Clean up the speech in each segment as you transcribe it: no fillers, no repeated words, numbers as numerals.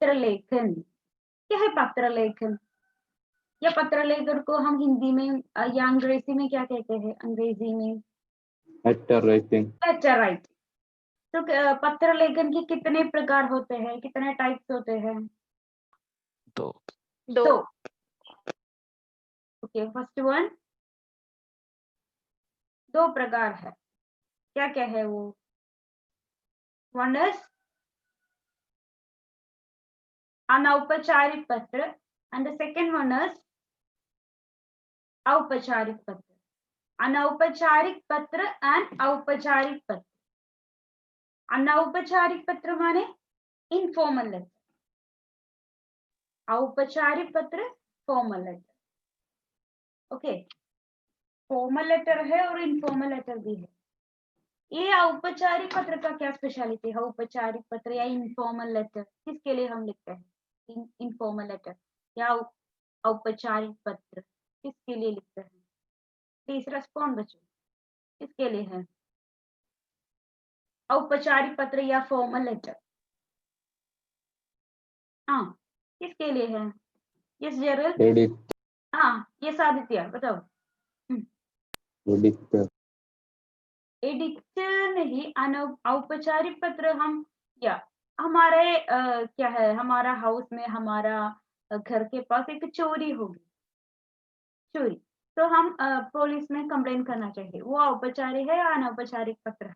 पत्र लेखन। क्या है पत्र लेखन? या पत्र लेखन को हम हिंदी में या अंग्रेजी में क्या कहते हैं? अंग्रेजी में लेटर राइटिंग। Letter writing. तो पत्र लेखन के कितने प्रकार होते हैं, कितने टाइप्स होते हैं? दो। ओके, फर्स्ट वन, दो प्रकार है। क्या क्या है वो? वन इज अनौपचारिक पत्र and the second one is औपचारिक पत्र। अनौपचारिक पत्र एंड औपचारिक पत्र। अनौपचारिक पत्र माने इनफॉर्मल लेटर, औपचारिक पत्र formal letter. Okay, formal letter है और इनफॉर्मल लेटर भी है। ये औपचारिक पत्र का क्या स्पेशलिटी है? औपचारिक पत्र या इनफॉर्मल लेटर किसके लिए हम लिखते हैं? इनफॉर्मल लेटर या औपचारिक पत्र किसके लिए लिखते हैं? प्लीज रेस्पॉन्ड बच्चों, किसके लिए है औपचारिक पत्र या फॉर्मल लेटर? हाँ, किसके लिए है? यस जेरल। एडिट। हाँ, ये आदित्य बताओ। एडिक्टर नहीं, औपचारिक पत्र हम या हमारे क्या है, हमारा हाउस में, हमारा घर के पास एक चोरी होगी, चोरी, तो हम पुलिस में कंप्लेन करना चाहिए। वो औपचारिक है या अनौपचारिक पत्र है?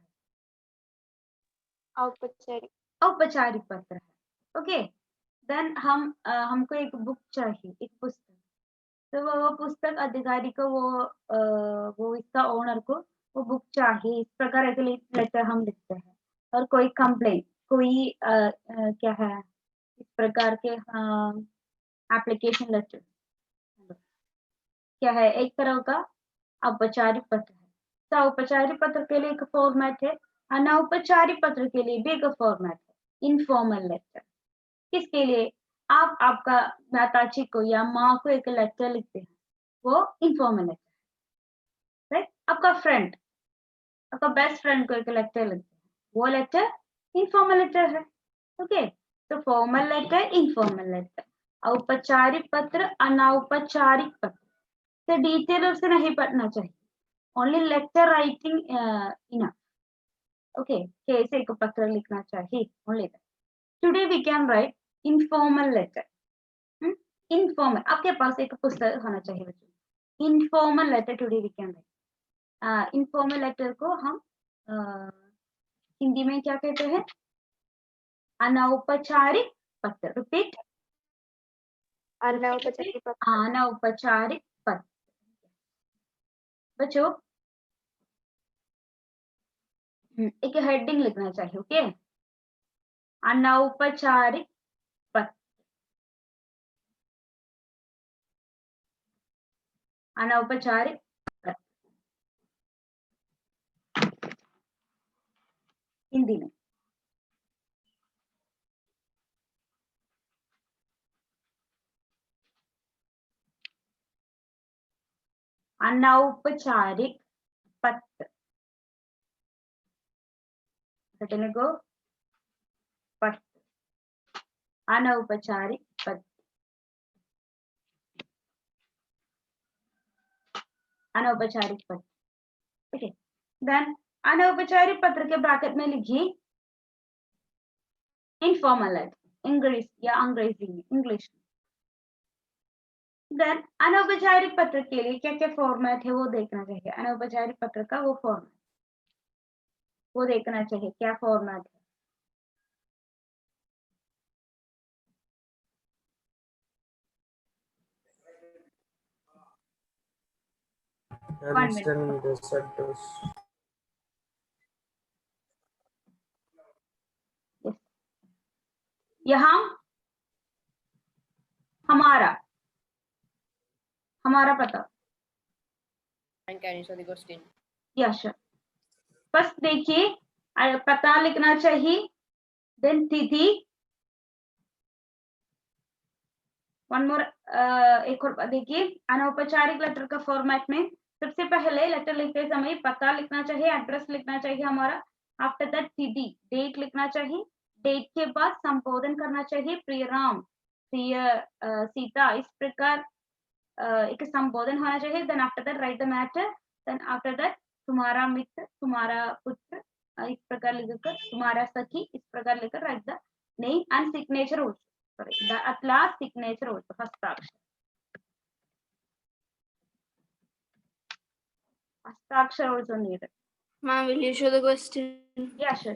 औपचारिक पत्र है। ओके, देन हमको एक बुक चाहिए, एक पुस्तक, तो वो पुस्तक अधिकारी को वो इसका ओनर को वो बुक चाहिए, इस प्रकार एक लेटर हम लिखते हैं। और कोई कंप्लेन, कोई क्या है, इस प्रकार के एप्लीकेशन लेटर क्या है, एक तरह का औपचारिक पत्र है। तो औपचारिक पत्र के लिए एक फॉर्मेट है, अनौपचारिक पत्र के लिए भी एक फॉर्मेट है, इनफॉर्मल लेटर। किसके लिए? आप आपका माताजी को या माँ को एक लेटर लिखते हैं, वो इनफॉर्मल लेटर, राइट? आपका फ्रेंड, आपका बेस्ट फ्रेंड को एक लेटर लिखते हैं, वो लेटर इनफॉर्मल लेटर है। ओके, तो फॉर्मल लेटर, इनफॉर्मल लेटर, औपचारिक पत्र, अनौपचारिक पत्र। तो डिटेल उससे नहीं पढ़ना चाहिए, only letter writing enough. Okay, कैसे एक पत्र लिखना चाहिए, only that. Today we can write informal letter. Informal, आपके पास एक पुस्तक होना चाहिए बच्चों, informal letter today we can write. Informal letter को हम हिंदी में क्या कहते हैं? अनौपचारिक पत्र। रिपीट, अनौपचारिक पत्र। अनौपचारिक पत्र। बच्चों एक हेडिंग लिखना चाहिए। ओके, अनौपचारिक पत्र, अनौपचारिक पत्र हिंदी में। अनौपचारिक पत्र, को पत्र, अनौपचारिक पत्र, अनौपचारिक पत्र। ठीक है, देन अनौपचारिक पत्र के ब्रैकेट में लिखिए इनफॉर्मल लेटर, इंग्लिश या अंग्रेजी में, इंग्लिश में। देन अनौपचारिक पत्र के लिए क्या क्या फॉर्मेट है वो देखना चाहिए। अनौपचारिक पत्र का वो फॉर्मेट वो देखना चाहिए, क्या फॉर्मेट है। यहाँ हमारा पता, यस, फर्स्ट देखिए पता लिखना चाहिए, देन तिथि, वन मोर, एक और देखिए अनौपचारिक लेटर का फॉर्मेट में सबसे पहले लेटर लिखते समय पता लिखना चाहिए, एड्रेस लिखना चाहिए हमारा। आफ्टर दैट तिथि, डेट लिखना चाहिए, डेट के बाद संबोधन करना चाहिए, प्रिय राम, प्रिय सीता, इस प्रकार एक संबोधन होना चाहिए। Then after that write the matter, then after that तुम्हारा मित्र, तुम्हारा पुत्र, इस प्रकार लिखकर, तुम्हारा सखी, इस प्रकार लिखकर right the name and signature also, sorry the at last signature also, हस्ताक्षर। हस्ताक्षर also needed. Ma'am, will you show the question? Yeah, sure.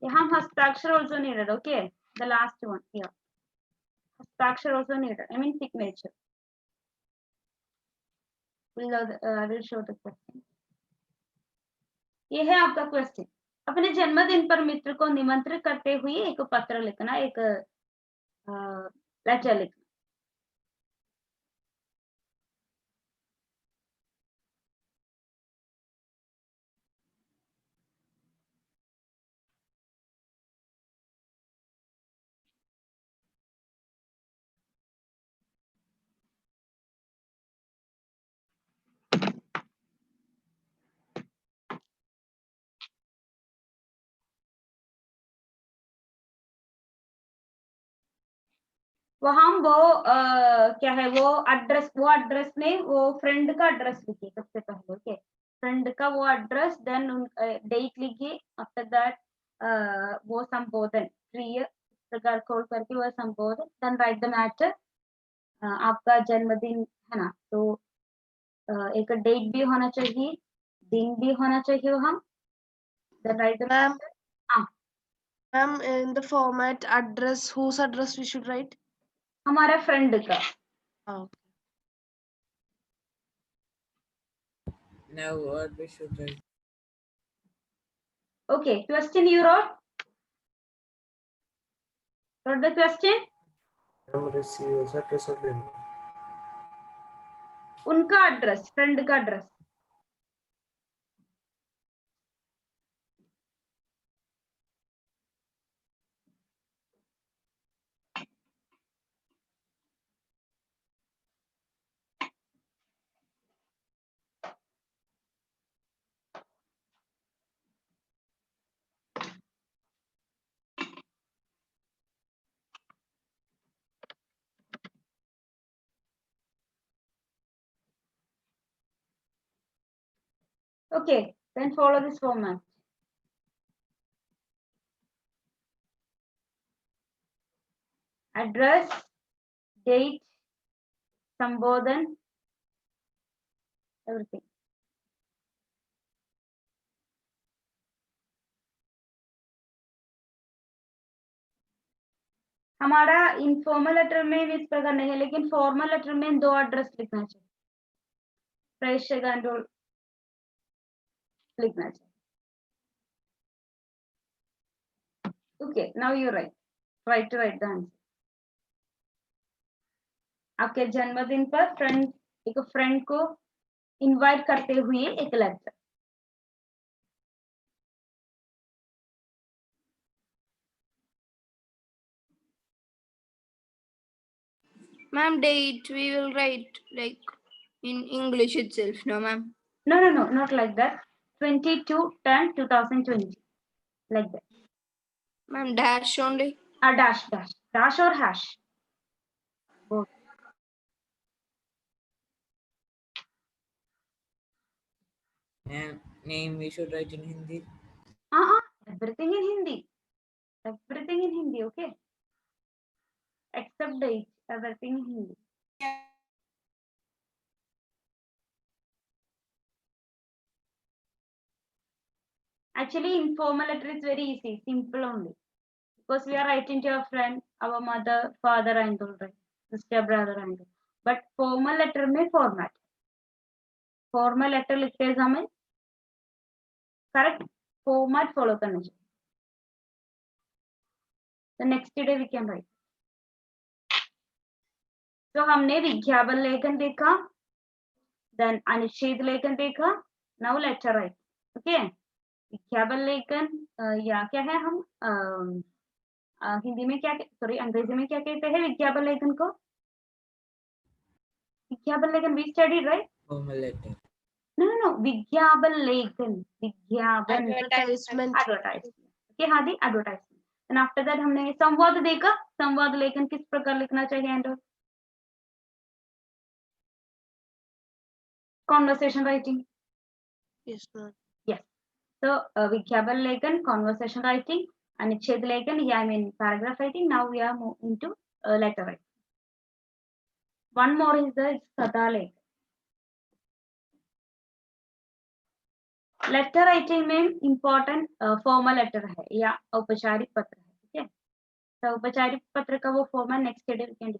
यहाँ हस्ताक्षर also needed. Okay, the last one here. हस्ताक्षर also needed. I mean signature. We'll show the question. ये है आपका question. अपने जन्मदिन पर मित्र को निमंत्रित करते हुए एक पत्र लिखना, एक लेटर लिखना। वहां वो क्या है, वो एड्रेस में वो फ्रेंड का एड्रेस लिखिए सबसे पहले। ओके, फ्रेंड का वो एड्रेस, देन डेट लिखिए, आफ्टर दैट वो संबोधन, प्रिय प्रकार कॉल करके वो संबोधन, देन राइट द मैटर, आपका जन्मदिन है ना, तो एक डेट भी होना चाहिए, दिन भी होना चाहिए वहां, देन राइट द Ma'am, हाँ ma'am, in the format address, whose address we should write? हमारा फ्रेंड का। Oh. Now what we should write? Okay, question you wrote the question? Receives address of them. उनका address, friend का address. Okay, then follow this format. Address, date, संबोधन, everything. हमारा informal letter में इस प्रकार नहीं है, लेकिन फॉर्मल लेटर में 2 एड्रेस लिखना चाहिए, प्रेषक एंड लिखना चाहिए। Okay, now you right the answer. आपके जन्मदिन पर एक फ्रेंड को इनवाइट करते हुए एक letter. Ma'am, date we will write like in English itself, no ma'am? No, not like that. 22/10/2020, like that. Ma'am, dash only. Dash or hash, both. And name we should write in Hindi. Everything in Hindi. Everything in Hindi, okay? Except date, everything in Hindi. Actually, informal letter is very easy, simple only. Because we are writing to our friend, our mother, father, and all, right? Sister, brother, and all. But formal letter में format. Formal letter लिखते समय correct format follow करना चाहिए. The next day we can write. तो हमने विज्ञापन लेखन देखा, then अनुच्छेद लेखन देखा, now letter write. Okay? विज्ञापन लेखन या क्या है, हम हिंदी में क्या, सॉरी अंग्रेजी में क्या कहते हैं विज्ञापन लेखन को? विज्ञापन लेखन we studied, right? Formal letter. No, विज्ञापन लेखन, विज्ञापन, Advertisement. advertisement. के Hadi advertisement. And after that हमने संवाद देखा, संवाद लेखन किस प्रकार लिखना चाहिए and conversation writing. Yes, ma'am. Yes. So विज्ञापन लेखन, conversation writing, अनुच्छेद लेखन, yeah, I mean paragraph writing. Now we are moving into letter writing. One more is the कथा लेखन. लेटर राइटिंग में इम्पोर्टेंट फॉर्मल लेटर है या औपचारिक पत्र है, ठीक है। तो औपचारिक पत्र का वो format next schedule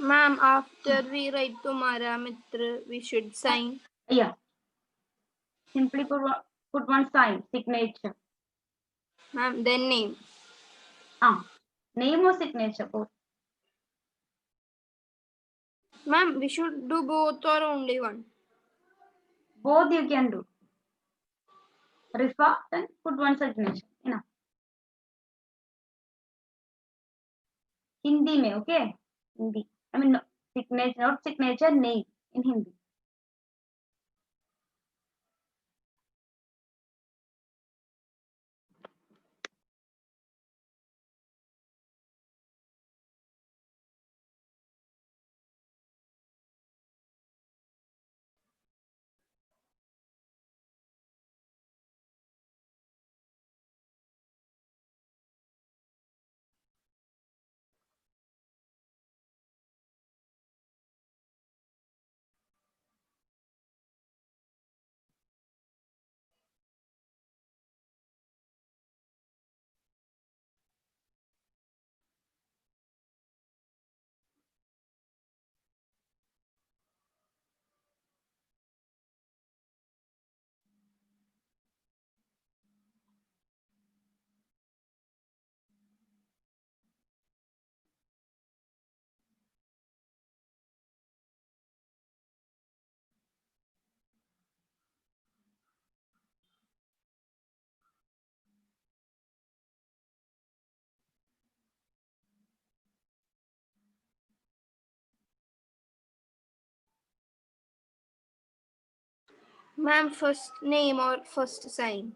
Ma'am, after we write Tumhara Mitra, we should sign. Yeah. Simply put one sign, signature. Ma'am, then name. Name or signature, both. Ma'am, we should do both or only one? Both you can do. Refer, then put one signature. Enough. Hindi mein, okay? Hindi. I mean, no, signature, not signature, name in Hindi. Ma'am, first name or first sign?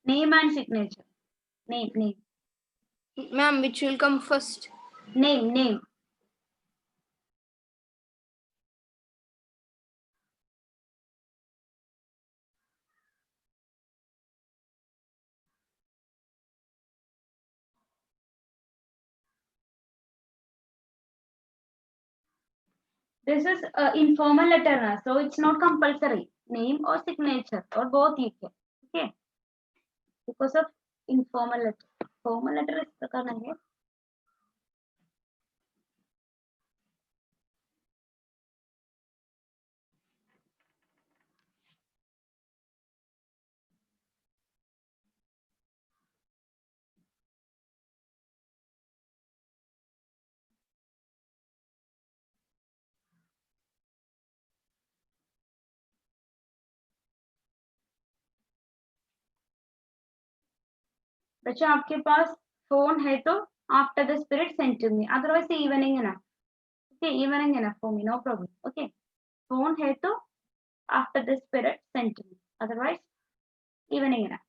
Name and signature. Name. Ma'am, which will come first? Name. This is informal letter, so it's not compulsory. Name or signature or both you can. Okay. Because of informal letter. Formal letter is प्रकार नहीं है. बच्चा आपके पास phone है तो after the spirit send to me. Otherwise evening enough. Okay, evening enough for me, no problem. Okay. Phone है तो after the spirit send to me. Otherwise evening enough.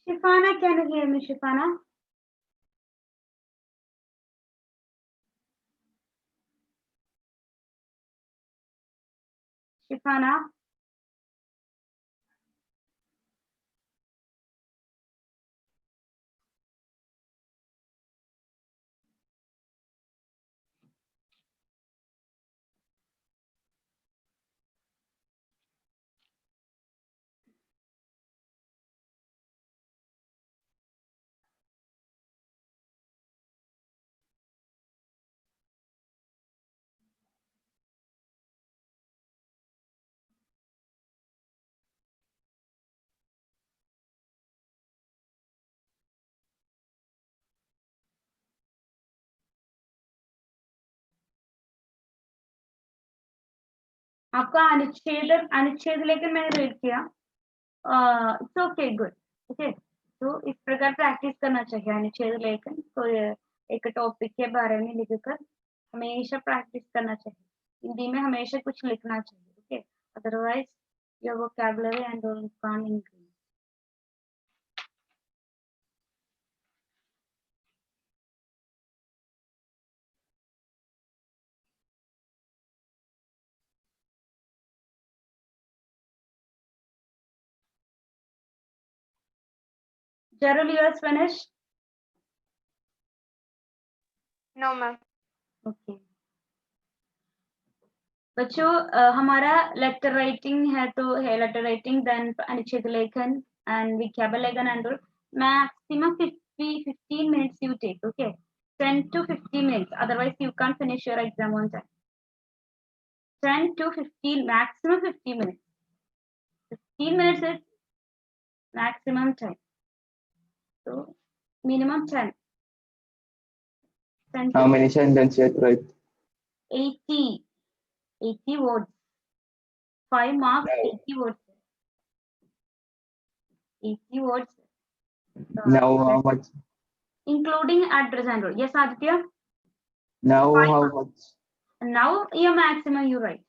Shifana, can you hear me, Shifana? Shifana? आपका अनुच्छेद लेकर मैंने read किया. It's okay, good. Okay, तो इस प्रकार प्रैक्टिस करना चाहिए अनुच्छेद लेकर. तो एक टॉपिक के बारे में लिखकर हमेशा प्रैक्टिस करना चाहिए, हिंदी में हमेशा कुछ लिखना चाहिए, okay, otherwise your vocabulary and can't increase. Gerald, yours finished? No, ma'am. Okay बच्चों, हमारा लेटर राइटिंग है, तो है लेटर राइटिंग, देन अनुच्छेद लेखन एंड विज्ञापन लेखन and maximum 15 minutes you take, okay, 10 to 15 minutes, otherwise you can't finish your exam on time. 10 to 15, maximum 15 minutes. 15 minutes is maximum time, so minimum 10. 10 How to many sentences you have to write? 80 words. 5 marks, No. 80 words. 80 words. Now how much? Including address and all. Yes, Aditya? Now 5 how marks. much? Now your maximum you write.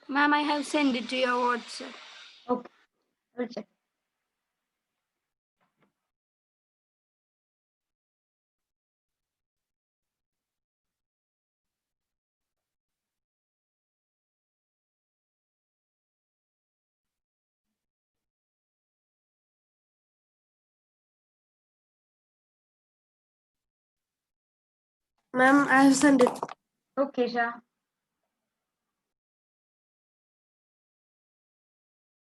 Ma'am, I have sent it to your WhatsApp. Okay, we'll check. Ma'am, I have sent it. Okay, Shah.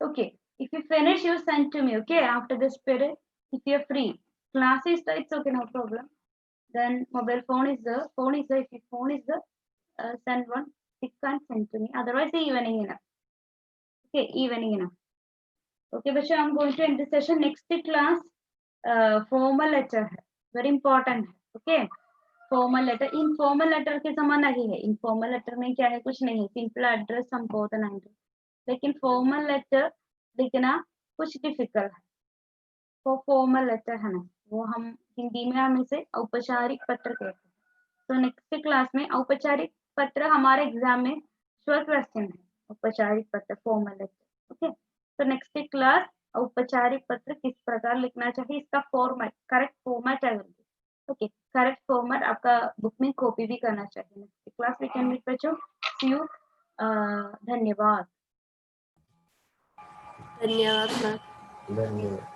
Okay, if you finish, you send to me. Okay, after this period, if you're free, class is there, it's okay, no problem. Then mobile phone is there. Phone is there. If your phone is there, send one. Pick and send to me. Otherwise, evening enough. Okay, evening enough. Okay, बच्चों, I'm going to end the session. Next class, formal letter है, very important है. Okay, formal letter. Informal letter के समान नहीं है. Informal letter में क्या है, कुछ नहीं है. Simple address, संबोधन address. लेकिन formal letter लिखना कुछ डिफिकल्ट है. वो फॉर्मल लेटर है ना, वो हम हिंदी में हम इसे औपचारिक पत्र कहते हैं. तो नेक्स्ट क्लास में औपचारिक पत्र हमारे एग्जाम में श्योर क्वेश्चन है. औपचारिक पत्र फॉर्मल लेटर. ओके, तो नेक्स्ट क्लास औपचारिक पत्र किस प्रकार लिखना चाहिए, इसका फॉर्मेट, करेक्ट फॉर्मेट है. ओके, करेक्ट फॉर्मेट आपका बुक में कॉपी भी करना चाहिए. Next class we can meet बच्चों. See you. धन्यवाद. धन्यवाद मैम. धन्यवाद.